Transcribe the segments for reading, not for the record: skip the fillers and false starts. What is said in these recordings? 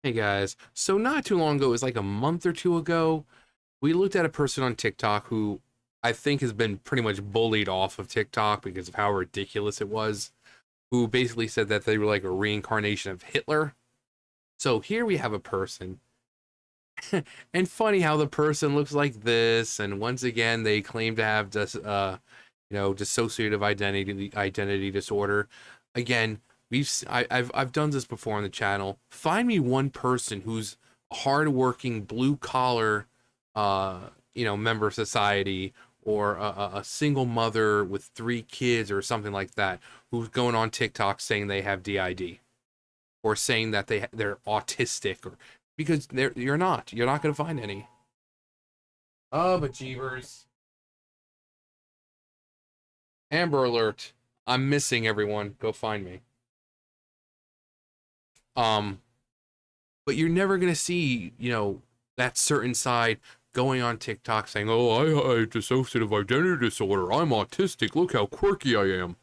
Hey guys, so not too long ago, it was like a month or two ago, we looked at a person on TikTok who I think has been pretty much bullied off of TikTok because of how ridiculous it was, who basically said that they were like a reincarnation of Hitler. So here we have a person, and funny how the person looks like this, and once again they claim to have this, dissociative identity disorder. Again, I've done this before on the channel. Find me one person who's a hardworking blue collar, member of society, or a single mother with 3 kids or something like that, who's going on TikTok saying they have DID or saying that they're autistic, or because you're not going to find any. Oh, but jeebers. Amber Alert. I'm missing everyone. Go find me. Um, but you're never gonna see, that certain side going on TikTok saying, "Oh, I dissociative identity disorder. I'm autistic. Look how quirky I am,"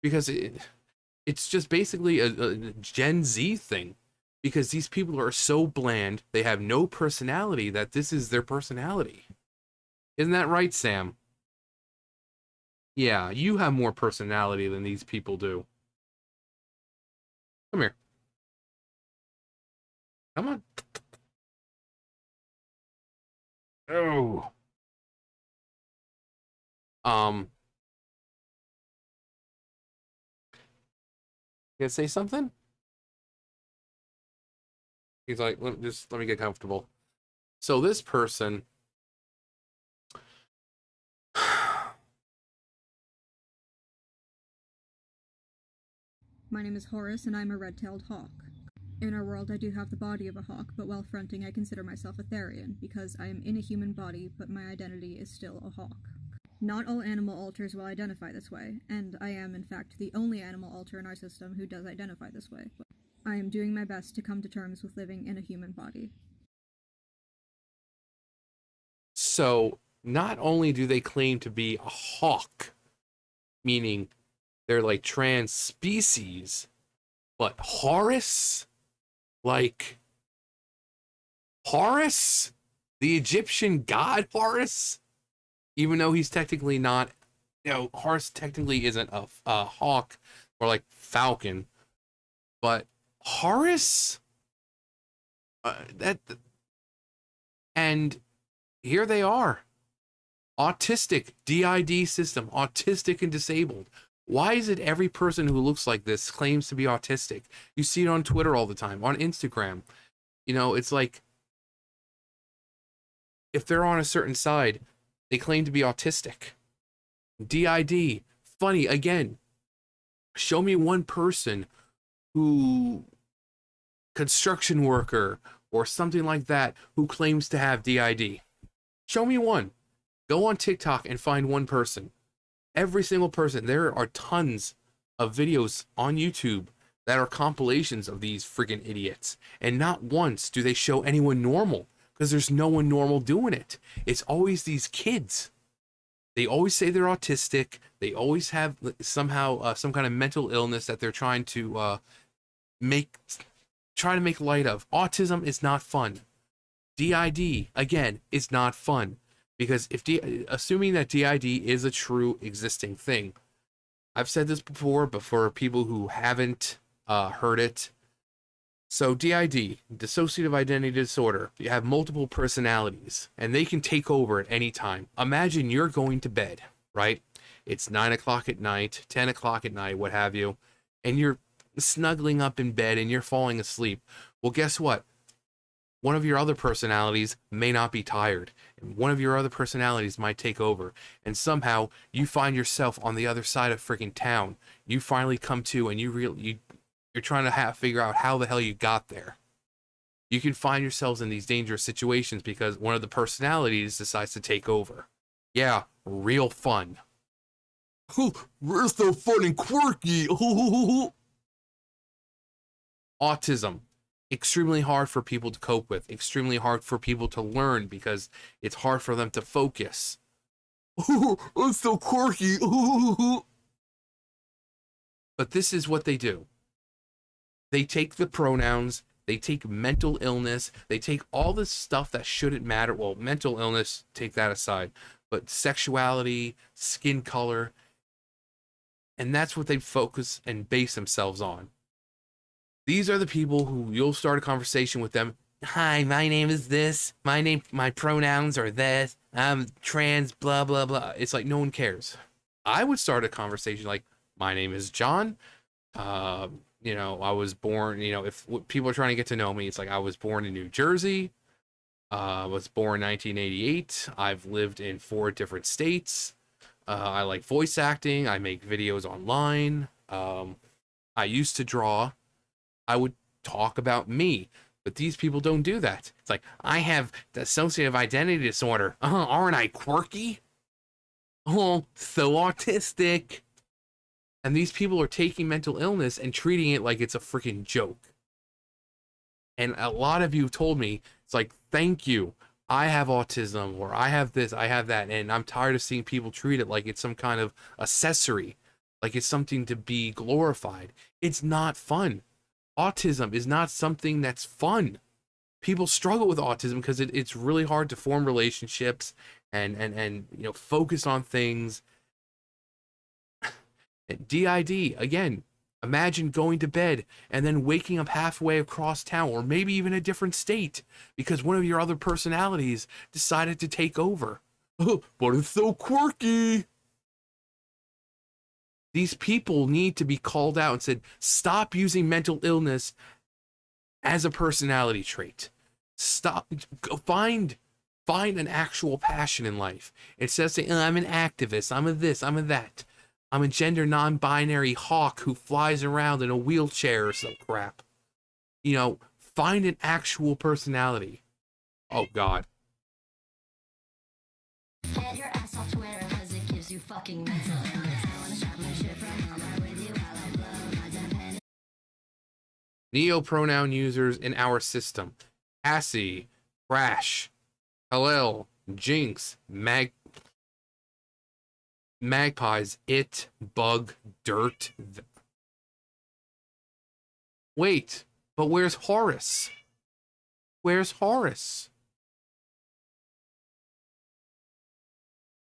because it's just basically a Gen Z thing. Because these people are so bland, they have no personality. That this is their personality. Isn't that right, Sam? Yeah, you have more personality than these people do. Come here. Come on. Oh. Um, you gonna say something? He's like, let me get comfortable. So this person, My name is Horace, and I'm a red-tailed hawk. In our world, I do have the body of a hawk, but while fronting, I consider myself a Therian, because I am in a human body, but my identity is still a hawk. Not all animal alters will identify this way, and I am, in fact, the only animal alter in our system who does identify this way. I am doing my best to come to terms with living in a human body. so not only do they claim to be a hawk, meaning they're like trans species, but Horus, like Horus, the Egyptian god Horus, even though he's technically not, Horus technically isn't a hawk or like falcon, but Horus, that, and here they are, autistic, DID system, autistic and disabled. Why is it every person who looks like this claims to be autistic? You see it on Twitter all the time, on Instagram. It's like if they're on a certain side, they claim to be autistic. DID, funny again. Show me one person who, construction worker or something like that, who claims to have DID. Show me one. Go on TikTok and find one person. Every single person. There are tons of videos on YouTube that are compilations of these freaking idiots. And not once do they show anyone normal, because there's no one normal doing it. It's always these kids. They always say they're autistic. They always have somehow some kind of mental illness that they're trying to make light of. Autism is not fun. DID, again, is not fun. Because assuming that DID is a true existing thing, I've said this before, but for people who haven't heard it, so DID, dissociative identity disorder, you have multiple personalities, and they can take over at any time. Imagine you're going to bed, right? It's 9 o'clock at night, 10 o'clock at night, what have you, and you're snuggling up in bed and you're falling asleep. Well, guess what? One of your other personalities may not be tired, and one of your other personalities might take over, and somehow you find yourself on the other side of freaking town. You finally come to, and you're trying to figure out how the hell you got there. You can find yourselves in these dangerous situations because one of the personalities decides to take over. Yeah, real fun. We're so fun and quirky. Autism. Extremely hard for people to cope with, extremely hard for people to learn because it's hard for them to focus. I'm so quirky. But this is what they do. They take the pronouns, They take mental illness. They take all this stuff that shouldn't matter. Well, mental illness, take that aside. But sexuality, skin color, and that's what they focus and base themselves on. These are the people who you'll start a conversation with them. Hi, my name is this. My pronouns are this. I'm trans, blah, blah, blah. It's like no one cares. I would start a conversation like, my name is John. I was born, if people are trying to get to know me, it's like I was born in New Jersey. Was born 1988. I've lived in 4 different states. I like voice acting. I make videos online. I used to draw. I would talk about me, but these people don't do that. It's like, I have dissociative identity disorder. Aren't I quirky? Oh, so autistic. And these people are taking mental illness and treating it like it's a freaking joke. And a lot of you told me, it's like, thank you. I have autism, or I have this, I have that. And I'm tired of seeing people treat it like it's some kind of accessory, like it's something to be glorified. It's not fun. Autism is not something that's fun. People struggle with autism because it's really hard to form relationships and focus on things. DID, again, imagine going to bed and then waking up halfway across town, or maybe even a different state, because one of your other personalities decided to take over. Oh, but it's so quirky. These people need to be called out and said, stop using mental illness as a personality trait. Stop. Go find an actual passion in life. Instead of saying, I'm an activist, I'm a this, I'm a that. I'm a gender non-binary hawk who flies around in a wheelchair or some crap. Find an actual personality. Oh, God. Get your ass off Twitter because it gives you fucking mental illness. I wanna shop my shit from home right with you while I blow my dependent. Neo-pronoun users in our system. Cassie, Crash, Hallel, Jinx, Magpies, It, Bug, Dirt. Wait, but where's Horace? Where's Horace?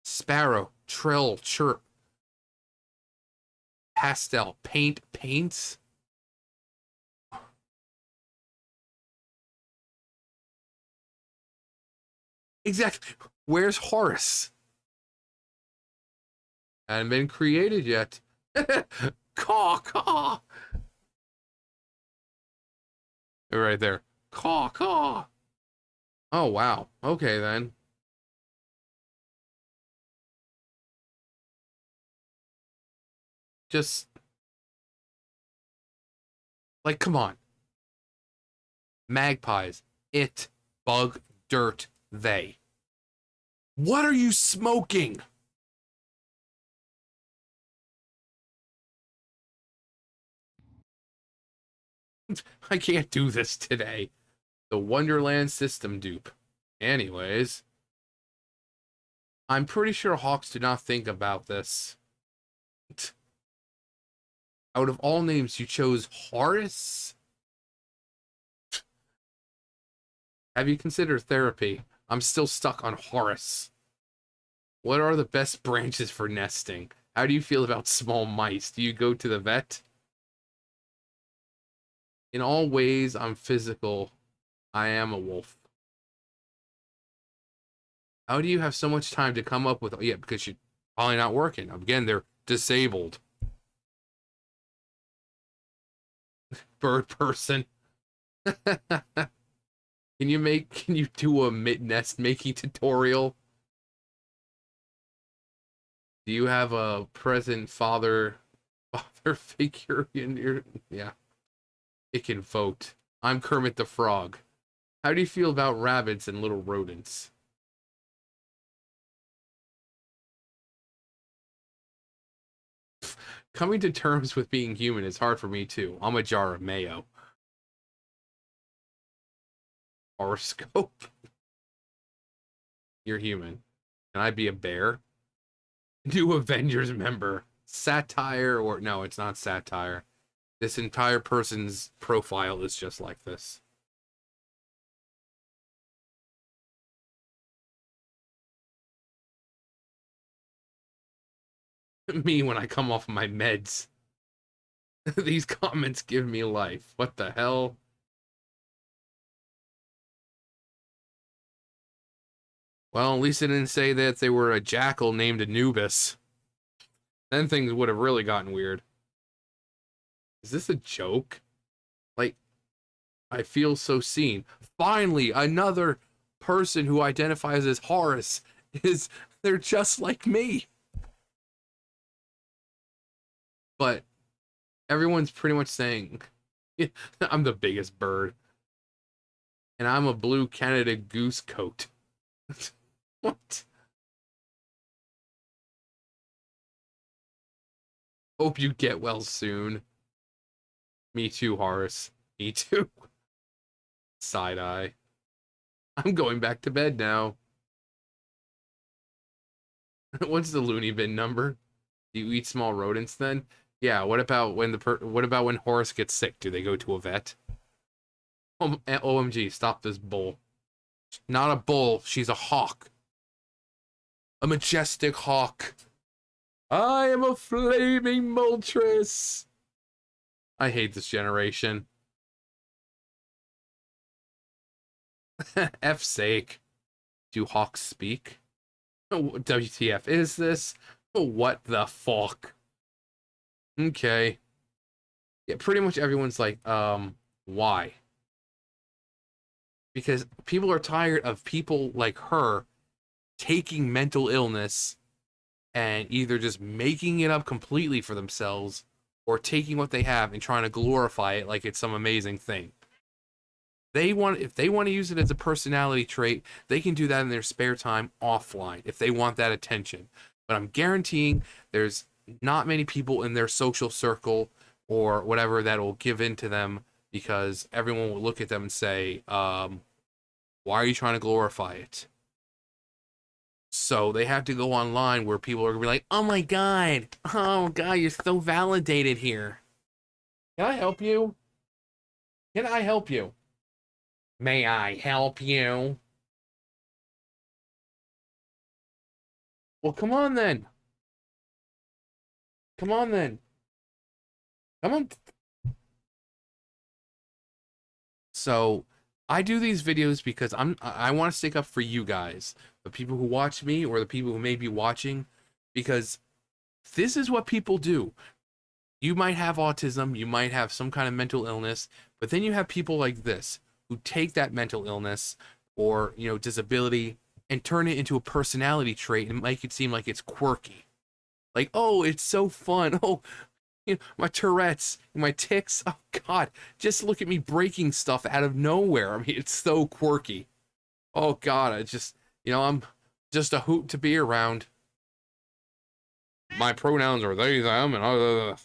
Sparrow, Trill, Chirp, Pastel, Paint, Paints. Exactly. Where's Horace? Hadn't been created yet. Caw, caw. Right there. Caw, caw. Oh, wow. Okay, then. Just, like, come on. Magpies. It. Bug. Dirt. They. What are you smoking? I can't do this today. The Wonderland system dupe. Anyways, I'm pretty sure Hawks do not think about this. Out of all names, you chose Horace? Have you considered therapy? I'm still stuck on Horace. What are the best branches for nesting? How do you feel about small mice? Do you go to the vet? In all ways, I'm physical. I am a wolf. How do you have so much time to come up with... Yeah, because you're probably not working. Again, they're disabled. Bird person. Can you do a nest making tutorial? Do you have a present father figure in your... Yeah. It can vote. I'm Kermit the Frog. How do you feel about rabbits and little rodents? Coming to terms with being human is hard for me too. I'm a jar of mayo. Horoscope. You're human. Can I be a bear? New Avengers member. Satire or... No, it's not satire. This entire person's profile is just like this. Me when I come off my meds. These comments give me life. What the hell? Well, at least they didn't say that they were a jackal named Anubis. Then things would have really gotten weird. Is this a joke? Like, I feel so seen. Finally, another person who identifies as Horus they're just like me. But everyone's pretty much saying I'm the biggest bird. And I'm a blue Canada goose coat. What? Hope you get well soon. Me too, Horace. Me too. Side eye. I'm going back to bed now. What's the loony bin number? Do you eat small rodents then? Yeah, what about when Horace gets sick? Do they go to a vet? OMG, stop this bull. Not a bull, she's a hawk. A majestic hawk. I am a flaming Moltres. I hate this generation. F's sake. Do hawks speak? WTF is this? What the fuck? Okay. Yeah, pretty much everyone's like, why? Because people are tired of people like her taking mental illness and either just making it up completely for themselves or taking what they have and trying to glorify it like it's some amazing thing. If they want to use it as a personality trait, they can do that in their spare time offline if they want that attention. But I'm guaranteeing there's not many people in their social circle or whatever that will give in to them, because everyone will look at them and say, why are you trying to glorify it? So they have to go online where people are going to be like, oh my God, you're so validated here. Can I help you? Can I help you? May I help you? Well, come on then. Come on then. Come on. So I do these videos because I want to stick up for you guys, the people who watch me or the people who may be watching, because this is what people do. You might have autism, you might have some kind of mental illness, but then you have people like this who take that mental illness or, disability and turn it into a personality trait and make it seem like it's quirky. Like, oh, it's so fun. Oh, my Tourette's, my tics. Oh God, just look at me breaking stuff out of nowhere. I mean, it's so quirky. Oh God, I'm just a hoot to be around. My pronouns are they, them, and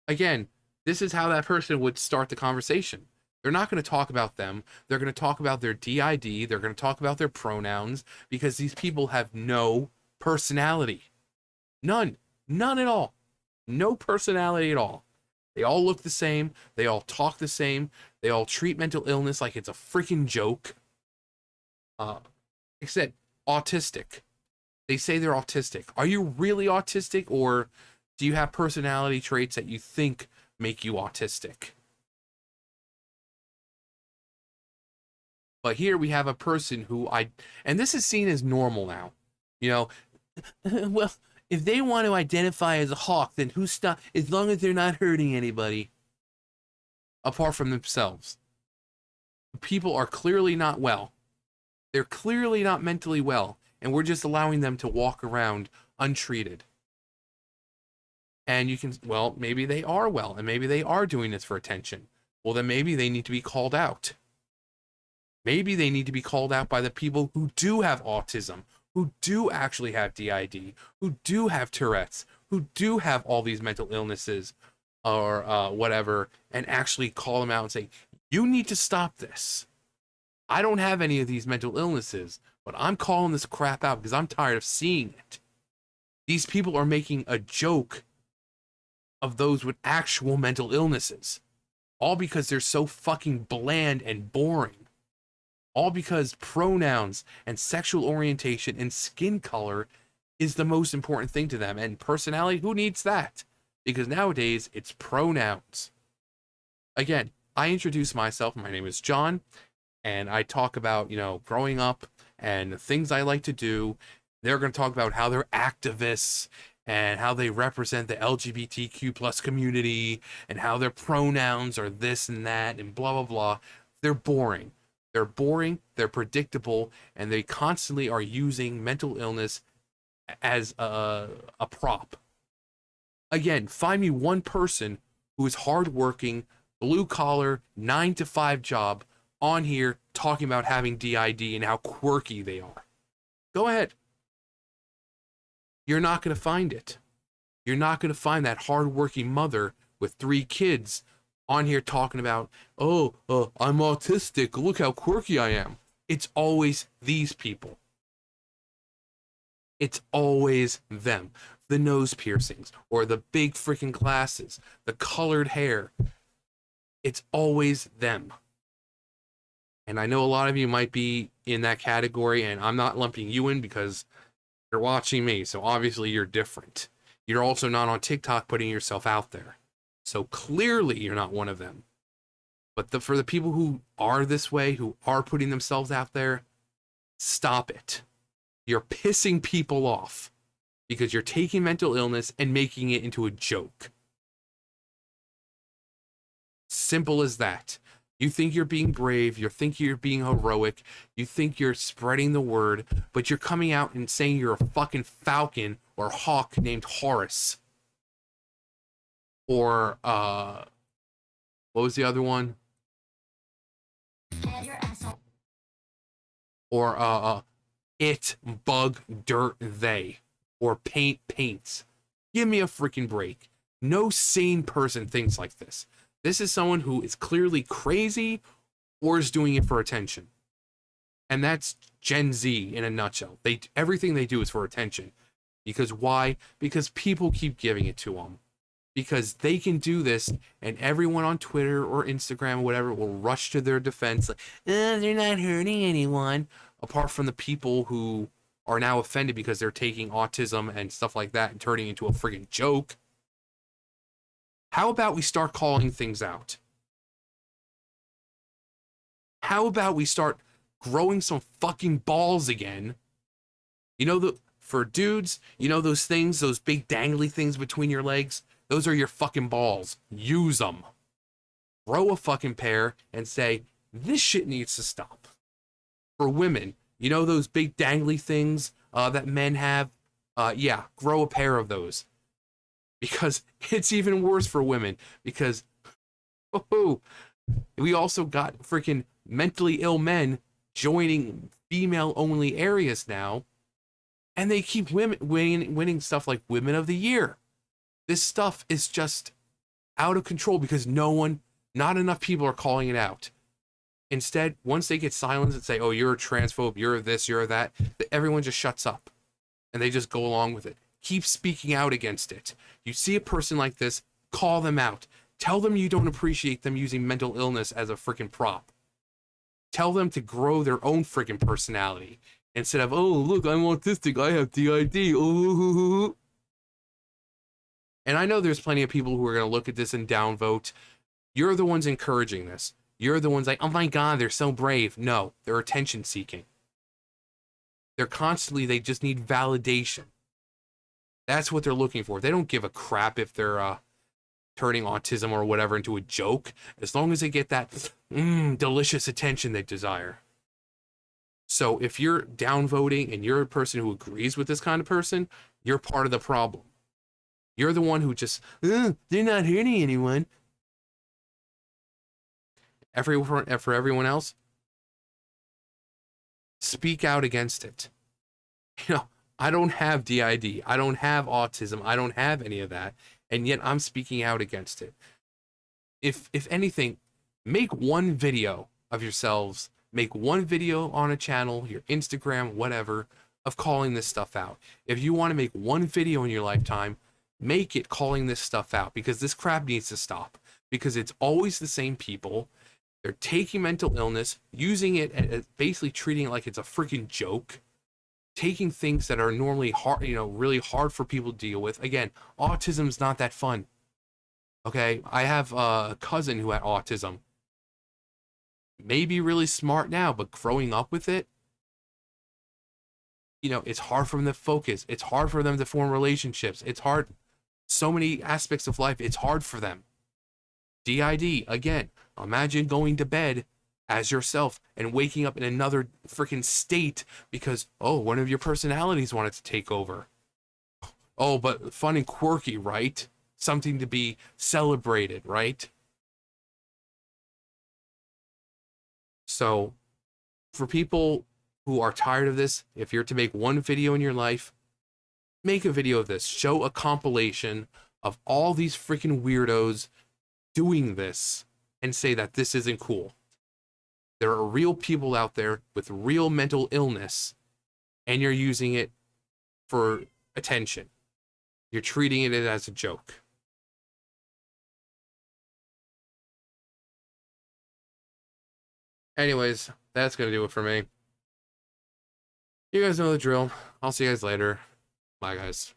again, this is how that person would start the conversation. They're not going to talk about them. They're going to talk about their DID. They're going to talk about their pronouns, because these people have no personality. None. None at all. No personality at all. They all look the same. They all talk the same. They all treat mental illness like it's a freaking joke. Except autistic. They say they're autistic. Are you really autistic, or do you have personality traits that you think make you autistic? But here we have a person who and this is seen as normal now. Well, if they want to identify as a hawk, then as long as they're not hurting anybody apart from themselves. People are clearly not well. They're clearly not mentally well, and we're just allowing them to walk around untreated. And maybe they are well, and maybe they are doing this for attention. Well, then maybe they need to be called out. Maybe they need to be called out by the people who do have autism, who do actually have DID, who do have Tourette's, who do have all these mental illnesses or whatever, and actually call them out and say, you need to stop this. I don't have any of these mental illnesses, but I'm calling this crap out because I'm tired of seeing it. These people are making a joke of those with actual mental illnesses, all because they're so fucking bland and boring. All because pronouns and sexual orientation and skin color is the most important thing to them. And personality, who needs that? Because nowadays it's pronouns. Again, I introduce myself. My name is John, and I talk about, growing up and things I like to do. They're going to talk about how they're activists and how they represent the LGBTQ plus community and how their pronouns are this and that and blah, blah, blah. They're boring. They're boring, they're predictable, and they constantly are using mental illness as a prop. Again, find me one person who is hardworking, blue collar, 9 to 5 job on here talking about having DID and how quirky they are. Go ahead. You're not going to find it. You're not going to find that hardworking mother with 3 kids on here talking about, I'm autistic, look how quirky I am. It's always these people. It's always them. The nose piercings, or the big freaking glasses, the colored hair. It's always them. And I know a lot of you might be in that category, and I'm not lumping you in because you're watching me, so obviously you're different. You're also not on TikTok putting yourself out there. So clearly you're not one of them. But for the people who are this way, who are putting themselves out there, stop it. You're pissing people off because you're taking mental illness and making it into a joke. Simple as that. You think you're being brave, you think you're being heroic, you think you're spreading the word, but you're coming out and saying you're a fucking falcon or hawk named Horus. Or, what was the other one? Or, it, bug, dirt, they. Or paint, paints. Give me a freaking break. No sane person thinks like this. This is someone who is clearly crazy or is doing it for attention. And that's Gen Z in a nutshell. Everything they do is for attention. Because why? Because people keep giving it to them. Because they can do this, and everyone on Twitter or Instagram or whatever will rush to their defense. Like, they're not hurting anyone. Apart from the people who are now offended because they're taking autism and stuff like that and turning it into a friggin' joke. How about we start calling things out? How about we start growing some fucking balls again? For dudes, those things, those big dangly things between your legs? Those are your fucking balls. Use them. Grow a fucking pair and say, this shit needs to stop. For women, those big dangly things that men have? Grow a pair of those. Because it's even worse for women. Because, we also got freaking mentally ill men joining female-only areas now. And they keep winning stuff like Women of the Year. This stuff is just out of control because not enough people are calling it out. Instead, once they get silenced and say, oh, you're a transphobe, you're this, you're that, everyone just shuts up. And they just go along with it. Keep speaking out against it. You see a person like this, call them out. Tell them you don't appreciate them using mental illness as a freaking prop. Tell them to grow their own freaking personality. Instead of, oh, look, I'm autistic, I have DID. Ooh. And I know there's plenty of people who are going to look at this and downvote. You're the ones encouraging this. You're the ones like, oh my God, they're so brave. No, they're attention seeking. They just need validation. That's what they're looking for. They don't give a crap if they're turning autism or whatever into a joke, as long as they get that delicious attention they desire. So if you're downvoting and you're a person who agrees with this kind of person, you're part of the problem. You're the one who just, they're not hurting anyone. For everyone else, speak out against it. I don't have DID. I don't have autism. I don't have any of that. And yet I'm speaking out against it. If anything, make one video of yourselves. Make one video on a channel, your Instagram, whatever, of calling this stuff out. If you want to make one video in your lifetime, make it calling this stuff out, because this crap needs to stop. Because it's always the same people. They're taking mental illness, using it, and basically treating it like it's a freaking joke, taking things that are normally hard, really hard for people to deal with. Again, autism's not that fun. Okay, I have a cousin who had autism. Maybe really smart now, but growing up with it, it's hard for them to focus. It's hard for them to form relationships. It's hard. So many aspects of life, it's hard for them. DID, again, imagine going to bed as yourself and waking up in another freaking state because, oh, one of your personalities wanted to take over. Oh, but fun and quirky, right? Something to be celebrated, right? So, for people who are tired of this, if you're to make one video in your life, make a video of this. Show a compilation of all these freaking weirdos doing this and say that this isn't cool. There are real people out there with real mental illness, and you're using it for attention. You're treating it as a joke. Anyways, that's going to do it for me. You guys know the drill. I'll see you guys later. Bye, guys.